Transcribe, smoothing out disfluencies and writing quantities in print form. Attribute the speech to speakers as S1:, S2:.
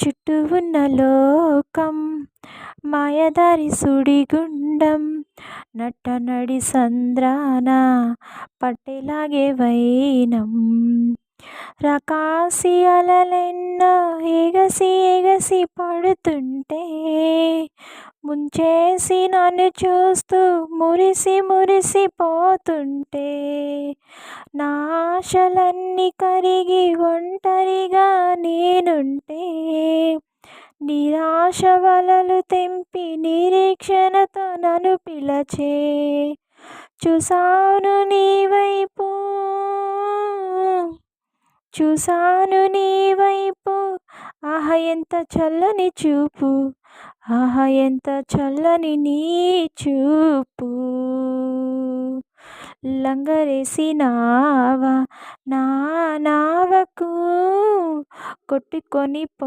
S1: చుట్టూ ఉన్న లోకం మాయదారి సుడిగుండం నట్టనడి సంద్రాన పట్టెలాగే వైనం రకాసి అలలెన్నో ఎగసి ఎగసి పడుతుంటే ముంచేసి నన్ను చూస్తూ మురిసి మురిసిపోతుంటే నా ఆశలన్నీ కరిగి ఒంటరిగా నేనుంటే నిరాశ వలలు తెంపి నిరీక్షణతో నన్ను పిలచే చూసాను నీ వైపు చూసాను నీ వైపు ఆహా ఎంత చల్లని చూపు ఆహా ఎంత చల్లని నీ చూపు లంగరేసినావా నా నావకు కొట్టుకొని పో